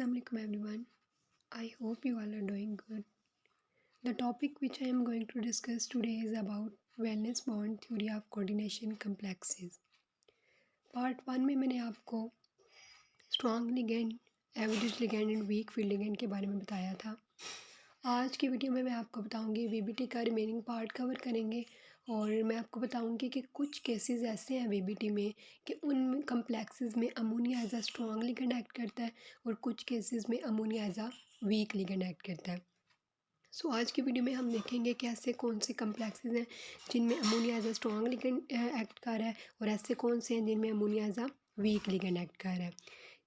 Assalamualaikum everyone. I hope you all are doing good. The topic which I am going to discuss today is about wellness bond theory of coordination complexes. Part 1 में मैंने आपको strong ligand, average ligand and week field ligand के बारे में बताया था। आज की वीडियो में मैं आपको बताऊंगी वीबीटी का रिमेनिंग पार्ट कवर करेंगे और मैं आपको बताऊंगी कि कुछ केसेस ऐसे हैं वीबीटी में कि उन कम्प्लेक्सेस में ammonia as a strong ligand act करता है और कुछ केसेस में ammonia as a weak ligand act करता है। सो आज की वीडियो में हम देखेंगे कि ऐसे कौन से कम्प्लेक्सेस हैं जिनमें ammonia as a strong ligand act कर रहा है और ऐसे कौन से हैं जिनमें ammonia as a weak ligand act कर रहा है।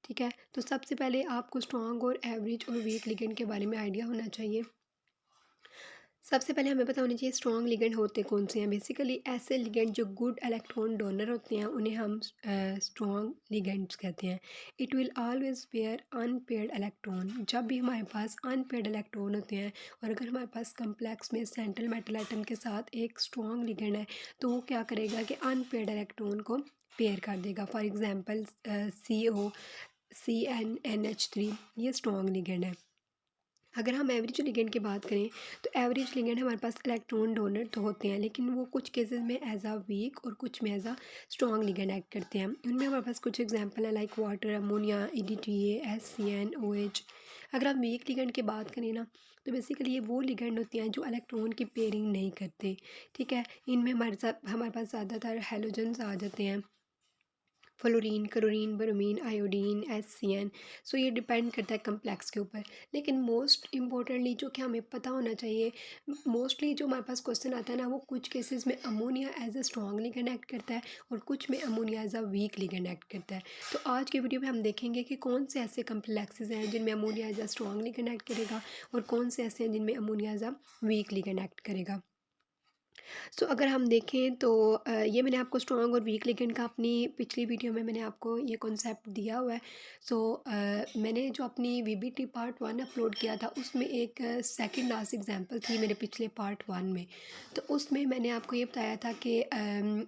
ठीक है, तो सबसे पहले आपको स्ट्रॉन्ग और एवरेज और वीक लिगेंड के बारे में आइडिया होना चाहिए। सबसे पहले हमें पता होनी चाहिए स्ट्रॉन्ग लिगेंड होते कौन से हैं। बेसिकली ऐसे लिगेंड जो गुड इलेक्ट्रॉन डोनर होते हैं उन्हें हम स्ट्रॉन्ग लिगेंड्स कहते हैं। It will always pair unpaired electron. जब भी हमारे पास अनपेयर्ड इलेक्ट्रॉन होते हैं और अगर हमारे पास कम्प्लेक्स में सेंट्रल मेटल एटम के साथ एक स्ट्रॉन्ग लिगेंड है तो वो क्या करेगा कि अनपेयर्ड इलेक्ट्रॉन को पेयर कर देगा। फॉर एग्जाम्पल CnNH3 ये स्ट्रॉन्ग लिगेंड है। अगर हम एवरेज लिगेंड की बात करें तो एवरेज लिगेंड हमारे पास इलेक्ट्रॉन डोनर तो होते हैं लेकिन वो कुछ केसेस में एज अ वीक और कुछ में as a strong ligand act करते हैं। उनमें हमारे पास कुछ एग्जांपल है like water, ammonia, EDTA, SCN, OH। अगर हम वीक लिगेंड की बात करें ना तो बेसिकली ये वो लिगेंड होते हैं जो इलेक्ट्रॉन की पेयरिंग नहीं करते। ठीक है, इनमें हमारे पास ज़्यादातर हेलोजन्स आ जाते हैं, fluorine, chlorine, bromine, iodine, SCN। सो ये डिपेंड करता है कम्प्लेक्स के ऊपर। लेकिन मोस्ट इम्पॉर्टेंटली जो कि हमें पता होना चाहिए, मोस्टली जो हमारे पास क्वेश्चन आता है ना वो कुछ केसेस में ammonia as a strong ligand act करता है और कुछ में ammonia as a weak ligand act करता है। तो आज के वीडियो में हम देखेंगे कि कौन से ऐसे कम्प्लेक्सेस हैं जिनमें ammonia as a strong ligand act करेगा और कौन से ऐसे हैं जिनमें ammonia as a weak ligand act करेगा। सो अगर हम देखें तो ये मैंने आपको स्ट्रॉन्ग और वीक लिगेंड का अपनी पिछली वीडियो में मैंने आपको ये कॉन्सेप्ट दिया हुआ है। सो मैंने जो अपनी वीबीटी पार्ट 1 अपलोड किया था उसमें एक सेकंड लास्ट एग्जांपल थी मेरे पिछले पार्ट 1 में। तो उसमें मैंने आपको ये बताया था कि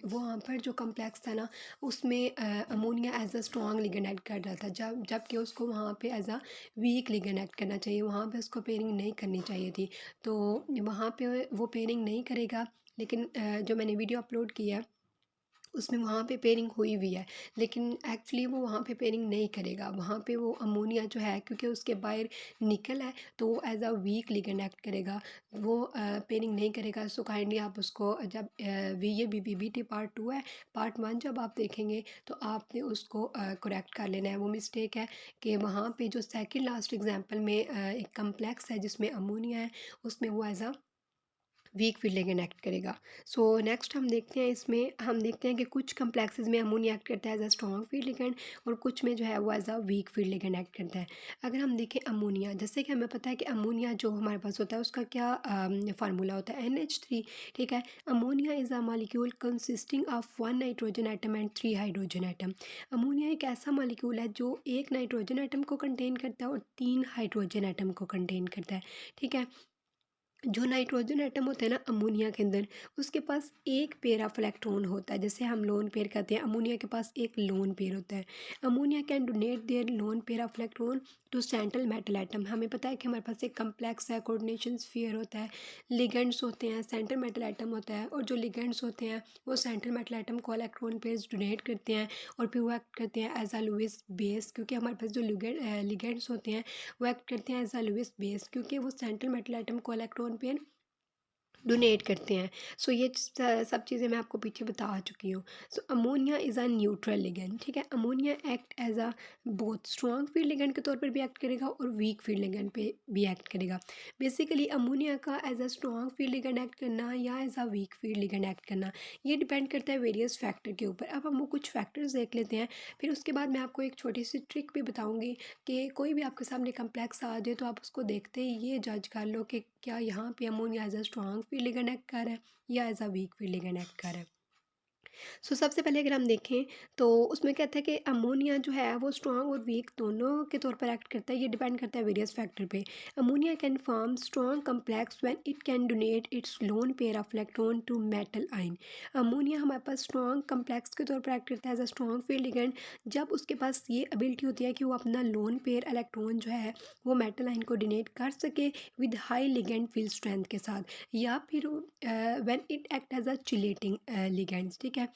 वहाँ पर जो कम्प्लेक्स था ना उसमें ammonia as a strong ligand act कर रहा था जबकि उसको वहाँ पे as a weak ligand act करना चाहिए, वहाँ पे उसको पेयरिंग नहीं करनी चाहिए थी। तो वहाँ पे वो पेयरिंग नहीं करेगा लेकिन जो मैंने वीडियो अपलोड किया उसमें वहाँ पे पेयरिंग हुई हुई है लेकिन एक्चुअली वो वहाँ पे पेयरिंग नहीं करेगा। वहाँ पे वो अमोनिया जो है क्योंकि उसके बाहर निकल है तो वो as a weak ligand act करेगा, वो पेयरिंग नहीं करेगा। सो काइंडली आप उसको जब ये BBT पार्ट 2 है, पार्ट 1 जब आप देखेंगे तो आपने उसको करेक्ट कर लेना है। वो मिस्टेक है कि वहाँ पे जो सेकेंड लास्ट एग्जाम्पल में एक कम्प्लेक्स है जिसमें अमोनिया है उसमें वो as a weak field ligand act करेगा। सो नेक्स्ट हम देखते हैं कि कुछ कम्प्लेक्सेस में अमोनिया एक्ट करता है as a strong field ligand और कुछ में जो है वो as a weak field ligand act करता है। अगर हम देखें अमोनिया, जैसे कि हमें पता है कि अमोनिया जो हमारे पास होता है उसका क्या फार्मूला होता है, NH3। ठीक है, ammonia is a molecule consisting of 1 nitrogen atom and 3 hydrogen atom. Ammonia एक ऐसा मॉलिक्यूल है जो एक नाइट्रोजन एटम को कंटेन करता है और 3 हाइड्रोजन एटम को कंटेन करता है। ठीक है, जो नाइट्रोजन एटम होता है ना अमोनिया के अंदर उसके पास एक पेयर ऑफ इलेक्ट्रॉन होता है, जैसे हम लोन पेयर कहते हैं, अमोनिया के पास एक लोन पेयर होता है। Ammonia can donate their lone pair of electron to central metal atom. हमें पता है कि हमारे पास एक कम्प्लेक्स है, कोऑर्डिनेशन स्फीयर होता है, लिगेंड्स होते हैं, सेंट्रल मेटल एटम होता है और जो लिगेंड्स होते हैं वो सेंट्रल मेटल एटम को इलेक्ट्रॉन पेयर्स डोनेट करते हैं और फिर वो एक्ट करते हैं एज अ लुईस बेस, क्योंकि हमारे पास जो लिगेंड्स होते हैं वो एक्ट करते हैं एज अ लुईस बेस क्योंकि वो सेंट्रल मेटल एटम को इलेक्ट्रॉन पेयर डोनेट करते हैं। सो ये सब चीज़ें मैं आपको पीछे बता चुकी हूँ। So ammonia is a neutral ligand. ठीक है, अमोनिया एक्ट एज अ बहुत स्ट्रॉन्ग फील्ड लिगेंड के तौर पर भी एक्ट करेगा और वीक फील्ड लिगेंड पे भी एक्ट करेगा। बेसिकली अमोनिया का as a strong field ligand act करना या as a weak field ligand act करना ये डिपेंड करता है वेरियस फैक्टर के ऊपर। अब हम वो कुछ फैक्टर्स देख लेते हैं, फिर उसके बाद मैं आपको एक छोटी सी ट्रिक भी बताऊँगी कि कोई भी आपके सामने कम्प्लेक्स आ जाए तो आप उसको देखते ही ये जज कर लो कि क्या यहाँ पे ammonia as a strong field ligand act कर रहा है या as a weak field ligand act कर रहा है। सबसे पहले अगर हम देखें तो उसमें क्या था कि अमोनिया जो है वो स्ट्रॉन्ग और वीक दोनों के तौर पर एक्ट करता है। ये डिपेंड करता है वेरियस फैक्टर पे। Ammonia can form strong complex when it can donate its lone pair of electron to metal ion. Ammonia हमारे पास स्ट्रॉन्ग कम्प्लेक्स के तौर पर एक्ट करता है as a strong field ligand जब उसके पास ये एबिलिटी होती है कि वो अपना लोन पेयर इलेक्ट्रॉन जो है वो मेटल आयन को डोनेट कर सके with high ligand field strength के साथ, या फिर when it act as a chelating ligands. ठीक है,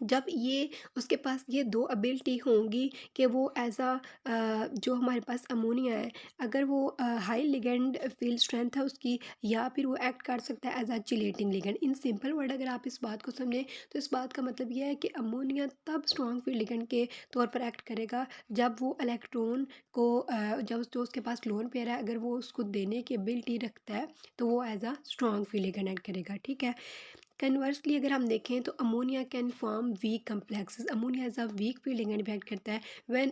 जब ये उसके पास ये 2 एबिलिटी होंगी कि वो एज़ जो हमारे पास अमोनिया है, अगर वो हाई लिगैंड फील्ड स्ट्रेंथ है उसकी, या फिर वो एक्ट कर सकता है as a chelating ligand. In simple word अगर आप इस बात को समझें तो इस बात का मतलब ये है कि अमोनिया तब स्ट्रॉन्ग फील्ड लिगैंड के तौर पर एक्ट करेगा जब वो इलेक्ट्रॉन को जब जो उसके पास लोन पेयर है अगर वो उसको देने की एबिलिटी रखता है तो वो as a strong field ligand act करेगा। ठीक है? कन्वर्सली अगर हम देखें तो ammonia can form weak complexes. Ammonia as a weak field ligand act करता है when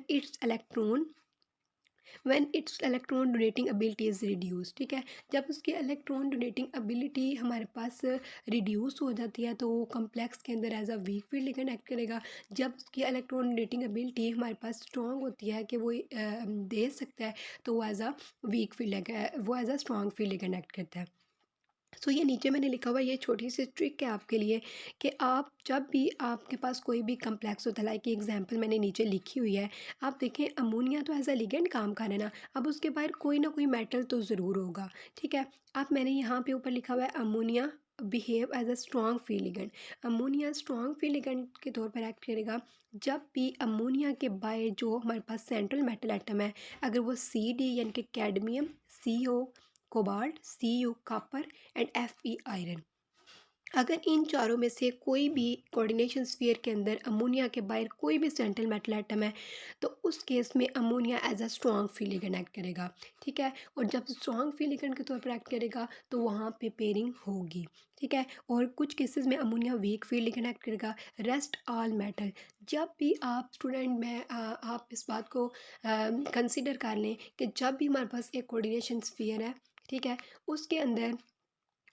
its electron donating ability is reduce. ठीक है, जब उसकी इलेक्ट्रॉन डोनेटिंग एबिलिटी हमारे पास रिड्यूस हो जाती है तो वो कम्प्लेक्स के अंदर as a weak field ligand act करेगा। जब उसकी इलेक्ट्रॉन डोनेटिंग एबिलिटी हमारे पास स्ट्रॉन्ग होती है कि वो दे सकता है तो वो एज अ वीक फील्ड वो as a strong field ligand act करता है। ये नीचे मैंने लिखा हुआ है, ये छोटी सी ट्रिक है आपके लिए कि आप जब भी आपके पास कोई भी कम्प्लेक्स होता है, लाइक एग्जांपल मैंने नीचे लिखी हुई है। आप देखें अमोनिया तो एज अ लिगेंड काम कर है ना, अब उसके बाहर कोई ना कोई मेटल तो ज़रूर होगा। ठीक है, आप मैंने यहाँ पे ऊपर लिखा हुआ है ammonia behave as a strong field ligand. Ammonia strong field ligand के तौर पर एक्ट करेगा जब भी अमोनिया के बाहर जो हमारे पास सेंट्रल मेटल एटम है, अगर वो CD यानी कि cadmium, CO cobalt, CU copper and Fe iron, अगर इन चारों में से कोई भी कोऑर्डिनेशन स्फीयर के अंदर अमोनिया के बाहर कोई भी सेंट्रल मेटल एटम है तो उस केस में ammonia as a strong field ligand act करेगा। ठीक है, और जब स्ट्रॉन्ग फील्ड लिगेंड के तौर पर एक्ट करेगा तो वहाँ पे पेयरिंग होगी। ठीक है, और कुछ केसेस में ammonia week field ligand act करेगा। रेस्ट ऑल मेटल, जब भी आप स्टूडेंट में आप इस बात को कंसिडर कर लें कि जब भी हमारे पास एक कोऑर्डिनेशन स्फीयर है, ठीक है, उसके अंदर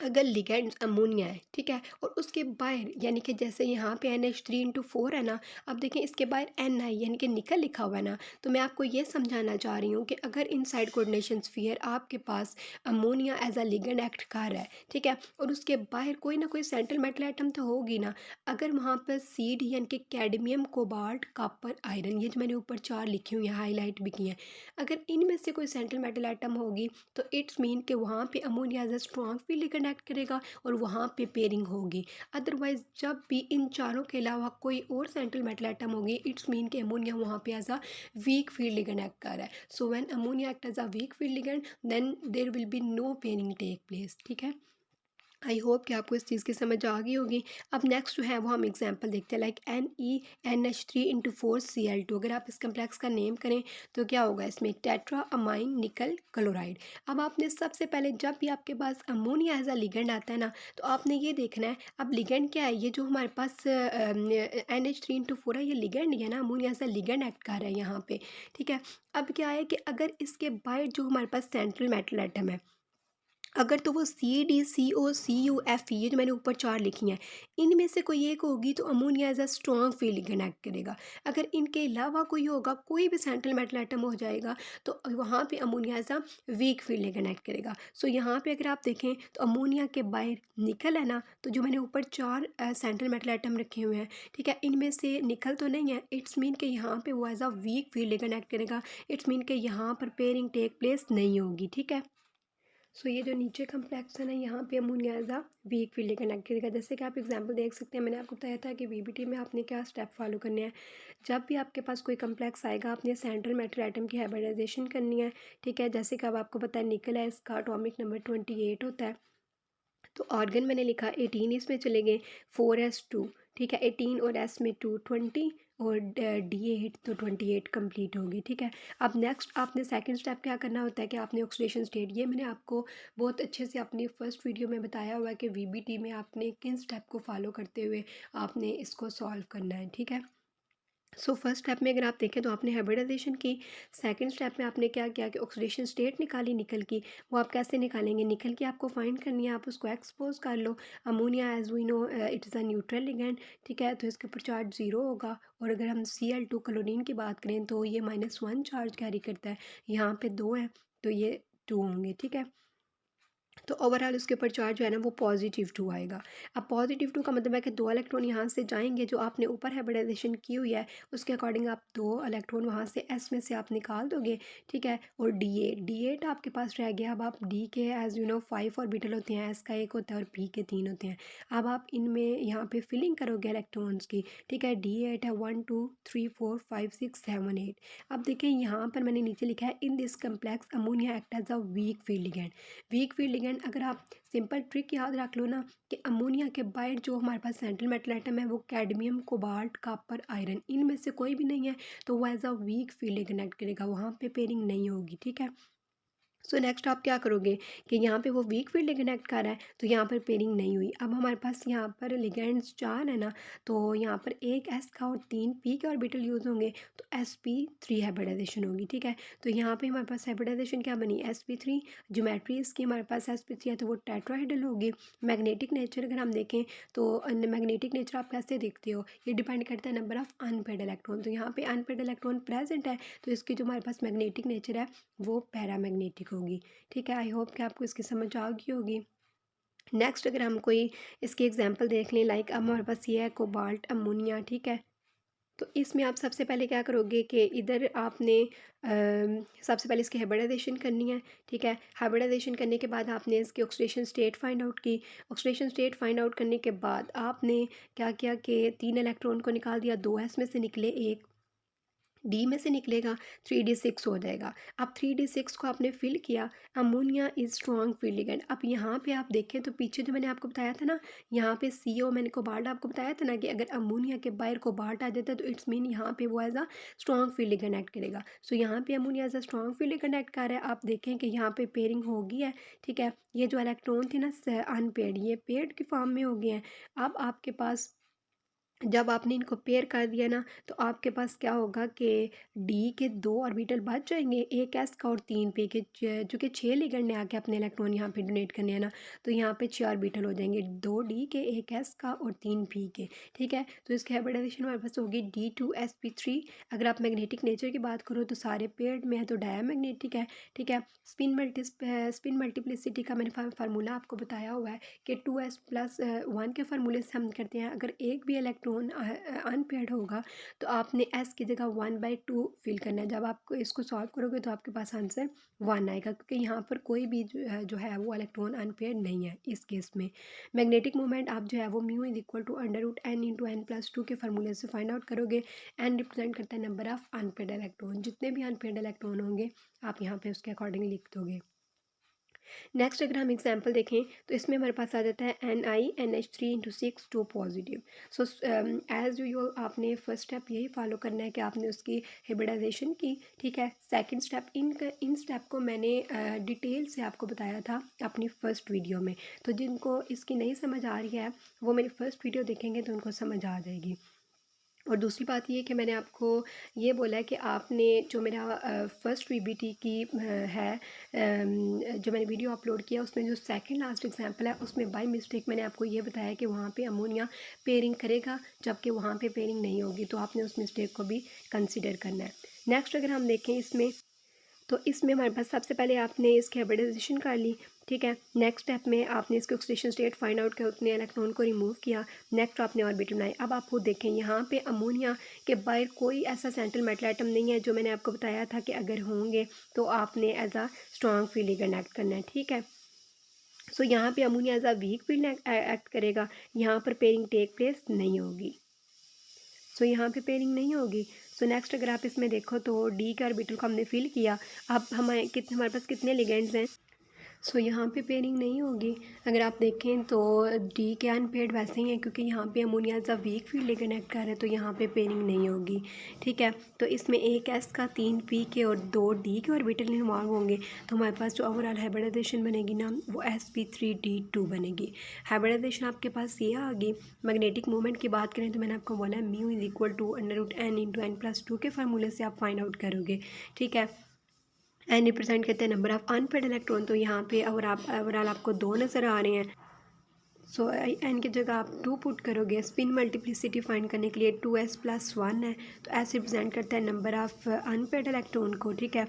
अगर लिगैंड अमोनिया है, ठीक है, और उसके बाहर यानी कि जैसे यहाँ पे NH3 × 4 है ना, अब देखें इसके बाहर Ni यानी कि निकल लिखा हुआ है ना, तो मैं आपको ये समझाना चाह रही हूँ कि अगर इनसाइड कोऑर्डिनेशन स्फीयर आपके पास ammonia as a ligand act कर रहा है, ठीक है, और उसके बाहर कोई ना कोई सेंट्रल मेटल एटम तो होगी ना, अगर वहाँ पर CD यानी कि कैडमियम कोबाल्ट कॉपर आयरन, ये जो मैंने ऊपर 4 लिखी हुई हैं हाईलाइट भी की हैं, अगर इनमें से कोई सेंट्रल मेटल एटम होगी तो इट्स मीन कि वहाँ पे ammonia as a strong field connect करेगा और वहाँ पे पेयरिंग होगी। अदरवाइज जब भी इन चारों के अलावा कोई और सेंट्रल मेटल एटम होगी इट्स मीन कि अमोनिया वहाँ पे as a weak field ligand act कर रहा है। So when ammonia act as a weak field ligand then there will be no pairing take place. ठीक है, आई होप कि आपको इस चीज़ की समझ आ गई होगी। अब नेक्स्ट जो है वो हम एग्जांपल देखते हैं, लाइक NeNH3 × 4Cl2। अगर आप इस कम्प्लेक्स का नेम करें तो क्या होगा, इसमें टेट्रा अमाइन निकल क्लोराइड। अब आपने सबसे पहले जब भी आपके पास अमोनिया एज अ लिगेंड आता है ना, तो आपने ये देखना है अब लिगेंड क्या है, ये जो हमारे पास NH3 × 4 है ये लिगेंड है ना, ammonia as a ligand act कर रहा है यहाँ पे। ठीक है, अब क्या है कि अगर इसके बाहर जो हमारे पास सेंट्रल मेटल एटम है, अगर तो वो CdCO CuFe, ये जो मैंने ऊपर 4 लिखी हैं, इनमें से कोई एक होगी तो ammonia as a strong field connect करेगा। अगर इनके अलावा कोई होगा, कोई भी सेंट्रल मेटल एटम हो जाएगा तो वहाँ पे ammonia as a weak field connect करेगा। यहाँ पे अगर आप देखें तो अमोनिया के बाहर निकल है ना, तो जो मैंने ऊपर 4 सेंट्रल मेटल एटम रखे हुए हैं, ठीक है, इनमें से निकल तो नहीं है, इट्स मीन कि यहाँ पे वो as a weak field connect करेगा। इट्स मीन कि यहाँ पर पेयरिंग टेक प्लेस नहीं होगी। ठीक है, ये जो नीचे कम्प्लेक्स है ना, यहाँ पे ammonia as a weak field connect करेगा। जैसे कि आप एग्जांपल देख सकते हैं, मैंने आपको बताया था कि VBT में आपने क्या स्टेप फॉलो करने हैं। जब भी आपके पास कोई कम्प्लेक्स आएगा आपने सेंट्रल मेटल एटम की हाइब्रिडाइजेशन करनी है। ठीक है, जैसे कि अब आपको पता है निकल है, इसका एटॉमिक नंबर 28 होता है। तो ऑर्गन मैंने लिखा 18, इसमें चले गए 4s2। ठीक है, 18 और s में 2 20 और D8 तो 28 कंप्लीट होगी। ठीक है, अब नेक्स्ट आपने सेकंड स्टेप क्या करना होता है कि आपने ऑक्सीडेशन स्टेट, ये मैंने आपको बहुत अच्छे से अपनी फर्स्ट वीडियो में बताया हुआ है कि VBT में आपने किन स्टेप को फॉलो करते हुए आपने इसको सॉल्व करना है। ठीक है, फर्स्ट स्टेप में अगर आप देखें तो आपने हाइब्रिडाइजेशन की। सेकंड स्टेप में आपने क्या किया कि ऑक्सीडेशन स्टेट निकाली निकल की। वो आप कैसे निकालेंगे, निकल की आपको फाइंड करनी है, आप उसको एक्सपोज कर लो। Ammonia as we know it is a neutral ligand, ठीक है, तो इसके ऊपर चार्ज ज़ीरो होगा। और अगर हम Cl2 क्लोरीन की बात करें तो ये -1 चार्ज कैरी करता है। यहाँ पे दो हैं तो ये टू होंगे, ठीक है। तो ओवरऑल उसके ऊपर चार्ज जो है ना वो +2 आएगा। अब +2 का मतलब है कि 2 इलेक्ट्रॉन यहाँ से जाएँगे, जो आपने ऊपर हाइब्रिडाइजेशन की हुई है उसके अकॉर्डिंग आप 2 इलेक्ट्रॉन वहाँ से S में से आप निकाल दोगे, ठीक है। और D8 आपके पास रह गया। अब आप D के एज़ यू नो 5 ऑर्बिटल होते हैं, S का 1 होता है और P के 3 होते हैं। अब आप इनमें यहाँ पे फिलिंग करोगे इलेक्ट्रॉन्स की, ठीक है। D8 है 1 2 3 4 5 6 7 8। अब देखिए यहाँ पर मैंने नीचे लिखा है in this complex ammonia act as a weak field ligand. Weak field ligand अगर आप सिंपल ट्रिक याद रख लो ना कि अमोनिया के बाहर जो हमारे पास सेंट्रल मेटल एटम है वो कैडमियम कोबाल्ट कॉपर आयरन, इनमें से कोई भी नहीं है, तो वो as a weak field connect करेगा, वहाँ पे पेयरिंग नहीं होगी, ठीक है। नेक्स्ट आप क्या करोगे कि यहाँ पे वो वीक फील्ड कनेक्ट कर रहा है तो यहाँ पर पेयरिंग नहीं हुई। अब हमारे पास यहाँ पर लिगेंड्स 4 है ना, तो यहाँ पर एक S का और 3 P के ऑर्बिटल यूज़ होंगे, तो sp3 हाइब्रिडाइजेशन होगी, ठीक है। तो यहाँ पे हमारे पास हाइब्रिडाइजेशन क्या बनी, sp3। ज्योमेट्री इसकी हमारे पास sp3 है तो वो टेट्राहेड्रल होगी। मैग्नेटिक नेचर अगर हम देखें तो मैग्नेटिक नेचर आप कैसे देखते हो, ये डिपेंड करता है नंबर ऑफ अनपेड इलेक्ट्रॉन। तो यहाँ पे अनपेड इलेक्ट्रॉन प्रेजेंट है तो इसकी जो हमारे पास मैग्नेटिक नेचर है वो पैरामैग्नेटिक होगी, ठीक है। आई होप कि आपको इसकी समझ आ गई होगी। नेक्स्ट अगर हम कोई इसकी एग्जांपल देख लें, लाइक अब हमारे पास ये है कोबाल्ट अमोनिया, ठीक है। तो इसमें आप सबसे पहले क्या करोगे कि इधर आपने सबसे पहले इसकी हाइब्रिडाइजेशन करनी है, ठीक है। हाइब्रिडाइजेशन करने के बाद आपने इसकी ऑक्सीडेशन स्टेट फाइंड आउट की। ऑक्सीडेशन स्टेट फाइंड आउट करने के बाद आपने क्या किया कि 3 इलेक्ट्रॉन को निकाल दिया, 2 S में से निकले, एक डी में से निकलेगा, 3d6 हो जाएगा। अब 3d6 को आपने फिल किया। Ammonia is strong field ligand. अब यहाँ पे आप देखें तो पीछे जो मैंने आपको बताया था ना, यहाँ पे CO मैंने कोबाल्ट आपको बताया था ना कि अगर अमोनिया के बाहर कोबाल्ट आ जाता है तो इट्स मीन यहाँ पे वो as a strong field ligand act करेगा। यहाँ पे ammonia as a strong field ligand act कर रहा है। आप देखें कि यहाँ पे पेयरिंग हो गई है, ठीक है। ये जो इलेक्ट्रॉन थे ना अनपेड, ये पेड की फॉर्म में हो गए हैं। अब आपके पास जब आपने इनको पेयर कर दिया ना तो आपके पास क्या होगा कि डी के 2 ऑर्बिटल बच जाएंगे, एक एस का और 3 पी के, चूँकि 6 लिगेंड ने आके अपने इलेक्ट्रॉन यहाँ पे डोनेट करने हैं ना, तो यहाँ पे 6 ऑर्बिटल हो जाएंगे, 2 डी के, एक एस का और 3 पी के, ठीक है। तो इसकी हाइब्रिडाइजेशन हमारे पास होगी D2sp3। अगर आप मैग्नेटिक नेचर की बात करो तो सारे पेयर्ड में है तो डायमैग्नेटिक है, ठीक है। स्पिन मल्टीप्लिसिटी का मैंने फार्मूला आपको बताया हुआ है कि 2s+1 के फार्मूले से हम करते हैं। अगर एक भी इलेक्ट्रॉन अनपेयर्ड होगा तो आपने s की जगह 1/2 फिल करना है। जब आप इसको सॉल्व करोगे तो आपके पास आंसर 1 आएगा, क्योंकि यहाँ पर कोई भी जो है वो इलेक्ट्रॉन अनपेयर्ड नहीं है इस केस में। मैग्नेटिक मोमेंट आप जो है वो mu is equal to √n × n+2 के फार्मूले से फाइंड आउट करोगे। n रिप्रेजेंट करता है नंबर ऑफ अनपेयर्ड इलेक्ट्रॉन, जितने भी अनपेयर्ड इलेक्ट्रॉन होंगे आप यहाँ पे उसके अकॉर्डिंग लिख दोगे। नेक्स्ट अगर हम एग्जांपल देखें तो इसमें हमारे पास आ जाता है NiNH3 × 6 2 positive. So as you आपने फर्स्ट स्टेप यही फॉलो करना है कि आपने उसकी हाइब्रिडाइजेशन की, ठीक है। सेकंड स्टेप इन स्टेप को मैंने डिटेल से आपको बताया था अपनी फर्स्ट वीडियो में, तो जिनको इसकी नहीं समझ आ रही है वो मेरी फर्स्ट वीडियो देखेंगे तो उनको समझ आ जाएगी। और दूसरी बात ये कि मैंने आपको ये बोला है कि आपने जो मेरा फर्स्ट VBT की है, जो मैंने वीडियो अपलोड किया उसमें जो सेकंड लास्ट एग्जांपल है उसमें बाय मिस्टेक मैंने आपको ये बताया कि वहाँ पे अमोनिया पेयरिंग करेगा जबकि वहाँ पे पेयरिंग नहीं होगी, तो आपने उस मिस्टेक को भी कंसिडर करना है। नेक्स्ट अगर हम देखें इसमें तो इसमें हमारे पास सबसे पहले आपने इसकी हाइब्रिडाइजेशन कर ली, ठीक है। नेक्स्ट स्टेप में आपने इसके ऑक्सीडेशन स्टेट फाइंड आउट किया, उतने इलेक्ट्रॉन को रिमूव किया। नेक्स्ट आपने ऑर्बिटल बनाए। अब आप खुद देखें यहाँ पे अमोनिया के बाहर कोई ऐसा सेंट्रल मेटल एटम नहीं है, जो मैंने आपको बताया था कि अगर होंगे तो आपने as a strong field connect करना है, ठीक है। यहाँ पे ammonia as a weak field act करेगा, यहाँ पर पेयरिंग टेक प्लेस नहीं होगी। यहाँ पे पेयरिंग नहीं होगी। नेक्स्ट अगर आप इसमें देखो तो डी के ऑर्बिटल को हमने फिल किया। अब हमारे पास कितने लिगेंड्स हैं। सो यहाँ पे पेयरिंग नहीं होगी। अगर आप देखें तो डी के अनपेयर्ड वैसे ही है, क्योंकि यहाँ पे ammonia as a weak field लेकर कनेक्ट कर रहे हैं, तो यहाँ पे पेयरिंग नहीं होगी। ठीक है, तो इसमें एक एस का 3 पी के और 2 डी के ऑर्बिटल इन्वॉल्व होंगे, तो हमारे पास जो ओवरऑल हाइब्रिडाइजेशन बनेगी ना वो sp3d2 बनेगी। हाइब्रिडाइजेशन आपके पास ये आ गई। मैग्नेटिक मूवमेंट की बात करें तो मैंने आपको बोला है mu is equal to √n × n+2 के फार्मूले से आप फाइंड आउट करोगे। ठीक है, एन रिप्रेजेंट करते हैं नंबर ऑफ अनपेड इलेक्ट्रॉन, तो यहाँ पे अगर आप ओवरऑल आपको 2 नज़र आ रहे हैं, सो एन की जगह आप 2 पुट करोगे। स्पिन मल्टीप्लिसिटी फाइंड करने के लिए 2s+1 है, तो एस रिप्रेजेंट करता है नंबर ऑफ अनपेड इलेक्ट्रॉन को। ठीक है,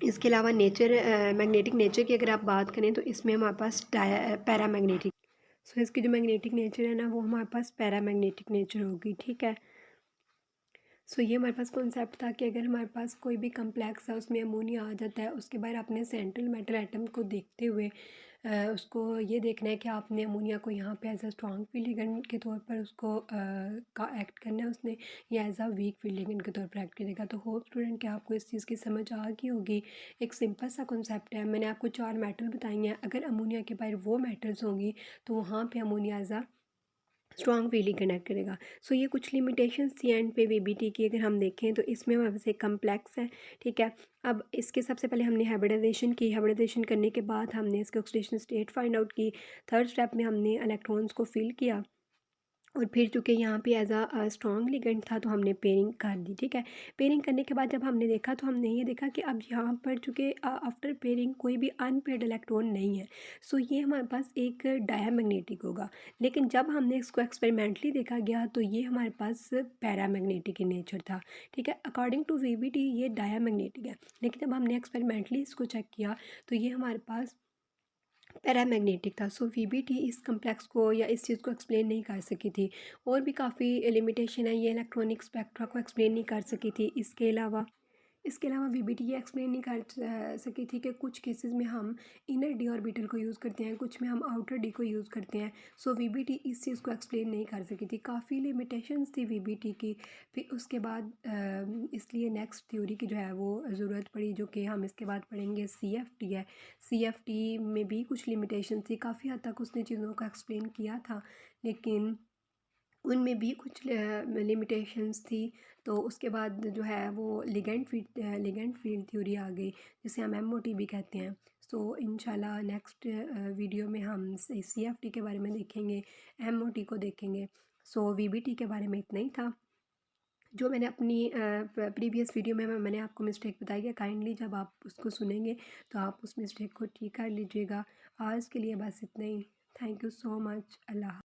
इसके अलावा नेचर मैग्नेटिक नेचर की अगर आप बात करें तो इसमें हमारे पास पैरामैग्नेटिक, सो इसकी जो मैग्नेटिक नेचर है ना वो हमारे पास पैरामैग्नेटिक नेचर होगी। ठीक है, सो ये हमारे पास कॉन्सेप्ट था कि अगर हमारे पास कोई भी कम्प्लेक्स है उसमें अमोनिया आ जाता है, उसके बाद अपने सेंट्रल मेटल एटम को देखते हुए उसको ये देखना है कि आपने अमोनिया को यहाँ पे as a strong field ligand के तौर पर उसको का एक्ट करना है उसने, या as a weak field ligand के तौर पर एक्ट करेगा। तो होप स्टूडेंट कि आपको इस चीज़ की समझ आ गई होगी। एक सिंपल सा कॉन्सेप्ट है, मैंने आपको 4 मेटल बताई हैं, अगर अमोनिया के बाहर वो मेटल्स होंगी तो वहाँ पे ammonia as a strong fielding connect करेगा। सो ये कुछ लिमिटेशंस थी एंड पे वीबीटी की अगर हम देखें तो इसमें हमारे पास एक कम्प्लेक्स है। ठीक है, अब इसके सबसे पहले हमने हाइब्रिडाइजेशन की, हाइब्रिडाइजेशन करने के बाद हमने इसके ऑक्सीडेशन स्टेट फाइंड आउट की। थर्ड स्टेप में हमने इलेक्ट्रॉन्स को फिल किया, और फिर चूँकि यहाँ पे एज अ स्ट्रॉन्ग लिगेंड था तो हमने पेयरिंग कर दी। ठीक है, पेयरिंग करने के बाद जब हमने देखा तो हमने ये देखा कि अब यहाँ पर चूँकि आफ्टर पेयरिंग कोई भी अनपेयर्ड इलेक्ट्रॉन नहीं है, सो ये हमारे पास एक डायमैग्नेटिक होगा। लेकिन जब हमने इसको एक्सपेरिमेंटली देखा गया तो ये हमारे पास पैरामैग्नेटिक इन नेचर था। ठीक है, अकॉर्डिंग टू वीबीटी ये डायमैग्नेटिक है, लेकिन जब हमने एक्सपेरिमेंटली इसको चेक किया तो ये हमारे पास पैरामैग्नेटिक था। सो वीबीटी इस कम्प्लेक्स को या इस चीज़ को एक्सप्लेन नहीं कर सकी थी। और भी काफ़ी लिमिटेशन है, ये इलेक्ट्रॉनिक स्पेक्ट्रा को एक्सप्लेन नहीं कर सकी थी। इसके अलावा वीबीटी ये एक्सप्लेन नहीं कर सकी थी कि कुछ केसेस में हम इनर डी ऑर्बिटल को यूज़ करते हैं, कुछ में हम आउटर डी को यूज़ करते हैं। सो वीबीटी इस चीज़ को एक्सप्लेन नहीं कर सकी थी, काफ़ी लिमिटेशंस थी वीबीटी की। फिर उसके बाद इसलिए नेक्स्ट थ्योरी की जो है वो ज़रूरत पड़ी, जो कि हम इसके बाद पढ़ेंगे, सीएफटी है। सीएफटी में भी कुछ लिमिटेशन थी, काफ़ी हद तक उसने चीज़ों को एक्सप्लेन किया था, लेकिन उनमें भी कुछ लिमिटेशंस थी। तो उसके बाद जो है वो लिगेंड फील्ड थ्योरी आ गई, जिसे हम एमओटी भी कहते हैं। सो इंशाल्लाह नेक्स्ट वीडियो में हम सीएफटी के बारे में देखेंगे, एमओटी को देखेंगे। सो वीबीटी के बारे में इतना ही था। जो मैंने अपनी प्रीवियस वीडियो में मैंने आपको मिस्टेक बताई है, काइंडली जब आप उसको सुनेंगे तो आप उस मिस्टेक को ठीक कर लीजिएगा। आज के लिए बस इतना ही। Thank you so much. Allah.